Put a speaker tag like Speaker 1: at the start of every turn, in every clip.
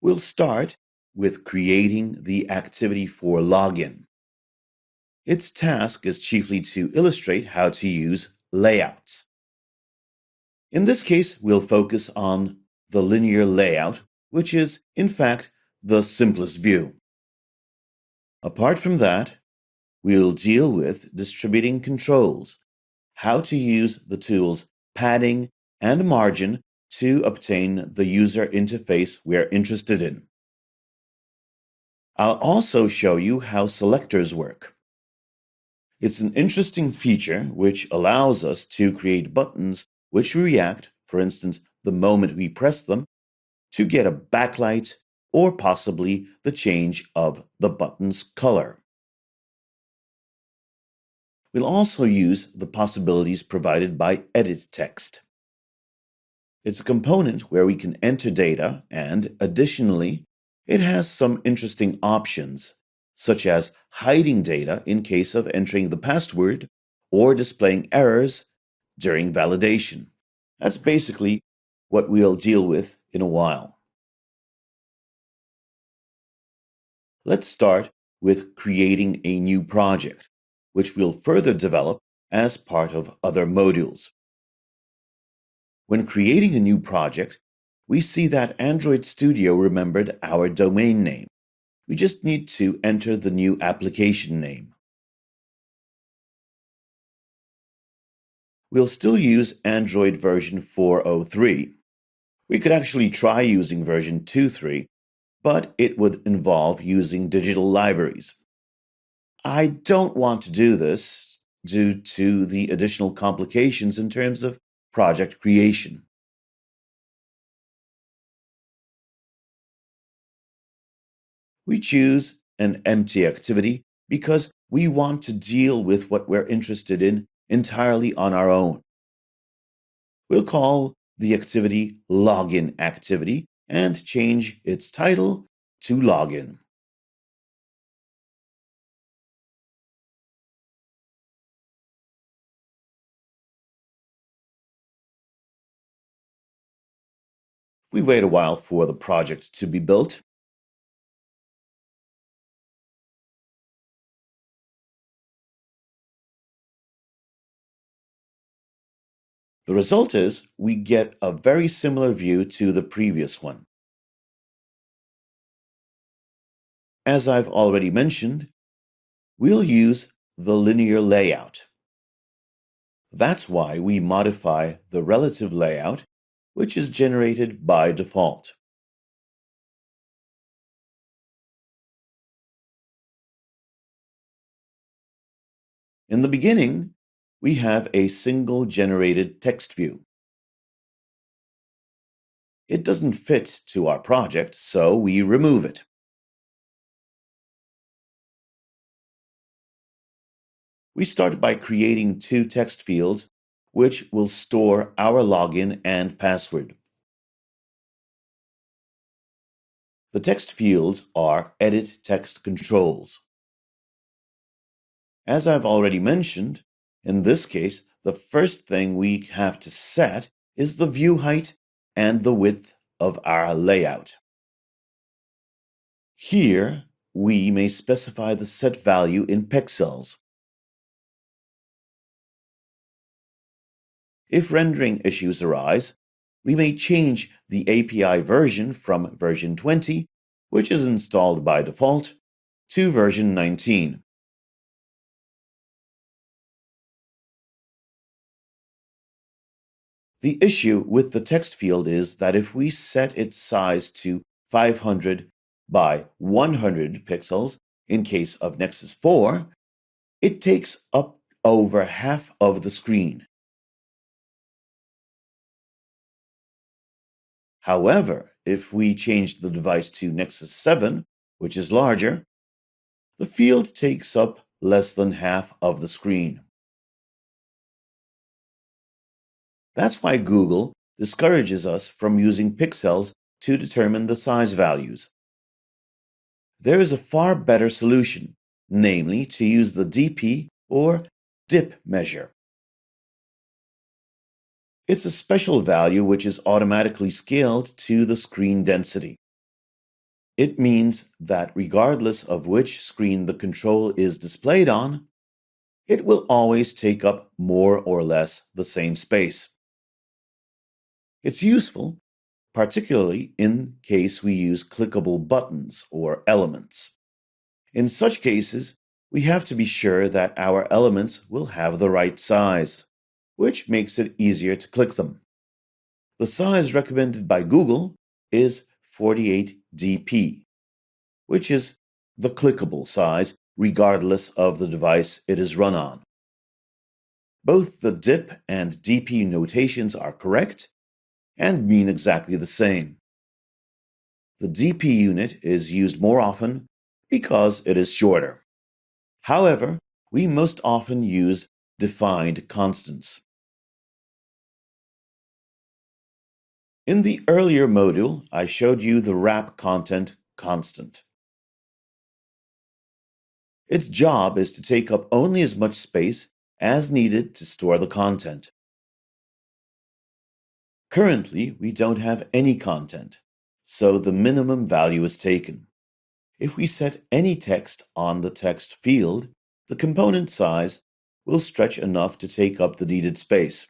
Speaker 1: We'll start with creating the activity for login. Its task is chiefly to illustrate how to use layouts. In this case, we'll focus on the linear layout, which is, in fact, the simplest view. Apart from that, we'll deal with distributing controls, how to use the tools padding and margin to obtain the user interface we're interested in. I'll also show you how selectors work. It's an interesting feature which allows us to create buttons which react, for instance, the moment we press them, to get a backlight or possibly the change of the button's color. We'll also use the possibilities provided by edit text. It's a component where we can enter data, and additionally, it has some interesting options, such as hiding data in case of entering the password or displaying errors during validation. That's basically what we'll deal with in a while. Let's start with creating a new project, which we'll further develop as part of other modules. When creating a new project, we see that Android Studio remembered our domain name. We just need to enter the new application name. We'll still use Android version 4.03. We could actually try using version 2.3, but it would involve using digital libraries. I don't want to do this due to the additional complications in terms of project creation. We choose an empty activity because we want to deal with what we're interested in entirely on our own. We'll call the activity Login Activity and change its title to Login. We wait a while for the project to be built. The result is we get a very similar view to the previous one. As I've already mentioned, we'll use the linear layout. That's why we modify the relative layout, which is generated by default. In the beginning, we have a single generated text view. It doesn't fit to our project, so we remove it. We start by creating two text fields, which will store our login and password. The text fields are edit text controls. As I've already mentioned, in this case, the first thing we have to set is the view height and the width of our layout. Here, we may specify the set value in pixels. If rendering issues arise, we may change the API version from version 20, which is installed by default, to version 19. The issue with the text field is that if we set its size to 500 by 100 pixels in case of Nexus 4, it takes up over half of the screen. However, if we change the device to Nexus 7, which is larger, the field takes up less than half of the screen. That's why Google discourages us from using pixels to determine the size values. There is a far better solution, namely to use the DP or dip measure. It's a special value which is automatically scaled to the screen density. It means that regardless of which screen the control is displayed on, it will always take up more or less the same space. It's useful, particularly in case we use clickable buttons or elements. In such cases, we have to be sure that our elements will have the right size, which makes it easier to click them. The size recommended by Google is 48dp, which is the clickable size regardless of the device it is run on. Both the DIP and DP notations are correct and mean exactly the same. The DP unit is used more often because it is shorter. However, we most often use defined constants. In the earlier module, I showed you the wrap content constant. Its job is to take up only as much space as needed to store the content. Currently, we don't have any content, so the minimum value is taken. If we set any text on the text field, the component size will stretch enough to take up the needed space.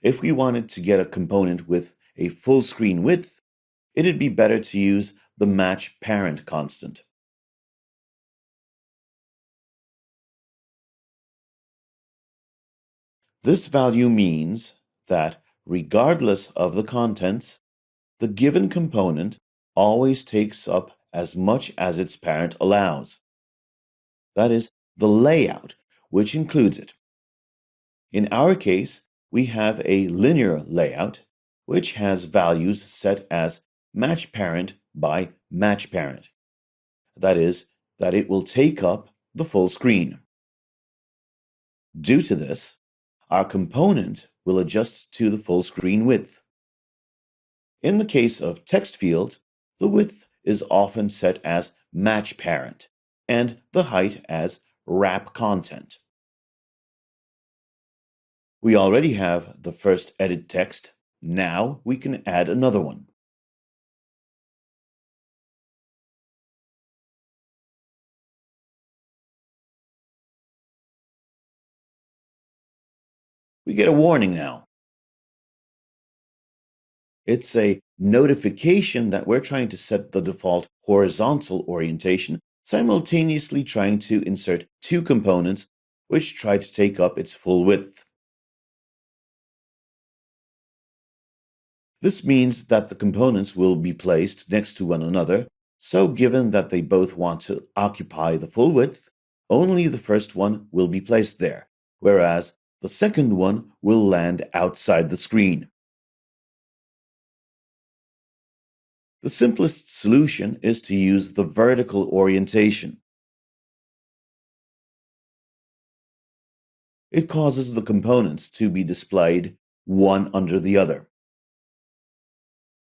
Speaker 1: If we wanted to get a component with a full screen width, it'd be better to use the match parent constant. This value means that regardless of the contents, the given component always takes up as much as its parent allows. That is, the layout, which includes it. In our case, we have a linear layout, which has values set as match parent by match parent. That is, that it will take up the full screen. Due to this, our component will adjust to the full screen width. In the case of text fields, the width is often set as match parent and the height as wrap content. We already have the first edit text. Now we can add another one. We get a warning now. It's a notification that we're trying to set the default horizontal orientation, simultaneously trying to insert two components which try to take up its full width. This means that the components will be placed next to one another, so given that they both want to occupy the full width, only the first one will be placed there, whereas the second one will land outside the screen. The simplest solution is to use the vertical orientation. It causes the components to be displayed one under the other.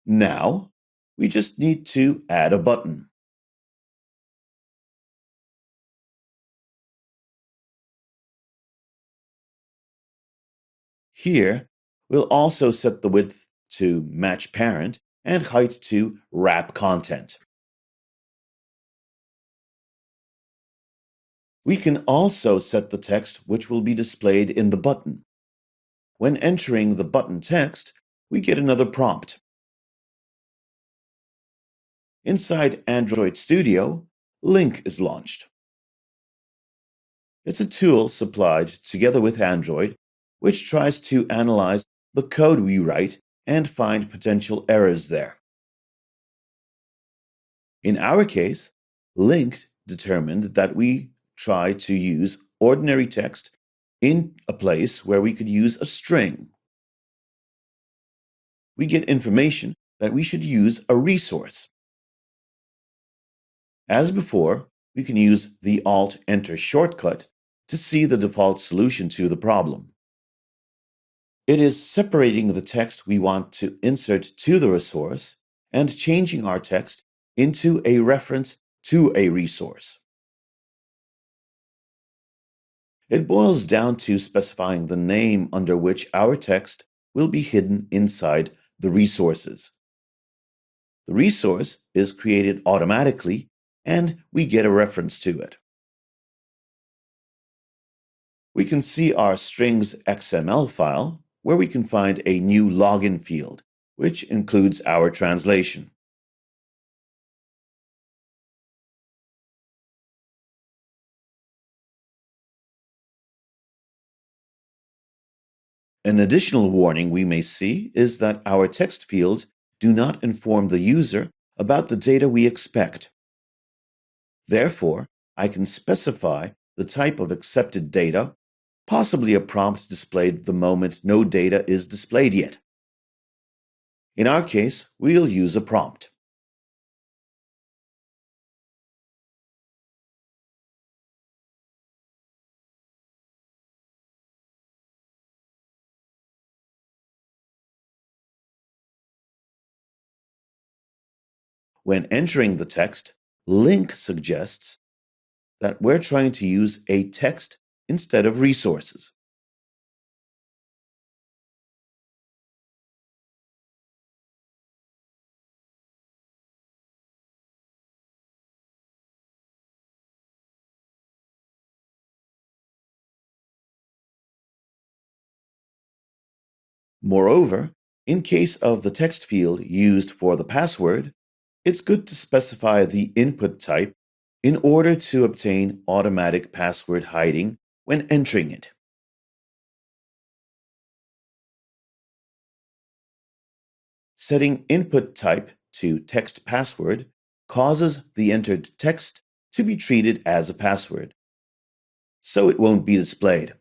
Speaker 1: Now, we just need to add a button. Here, we'll also set the width to match parent and height to wrap content. We can also set the text which will be displayed in the button. When entering the button text, we get another prompt. Inside Android Studio, Link is launched. It's a tool supplied together with Android, which tries to analyze the code we write and find potential errors there. In our case, Link determined that we try to use ordinary text in a place where we could use a string. We get information that we should use a resource. As before, we can use the Alt-Enter shortcut to see the default solution to the problem. It is separating the text we want to insert to the resource and changing our text into a reference to a resource. It boils down to specifying the name under which our text will be hidden inside the resources. The resource is created automatically, and we get a reference to it. We can see our strings XML file, where we can find a new login field, which includes our translation. An additional warning we may see is that our text fields do not inform the user about the data we expect. Therefore, I can specify the type of accepted data, possibly a prompt displayed the moment no data is displayed yet. In our case, we'll use a prompt. When entering the text, link suggests that we're trying to use a text instead of resources. Moreover, in case of the text field used for the password, it's good to specify the input type in order to obtain automatic password hiding when entering it. Setting input type to text password causes the entered text to be treated as a password, so it won't be displayed.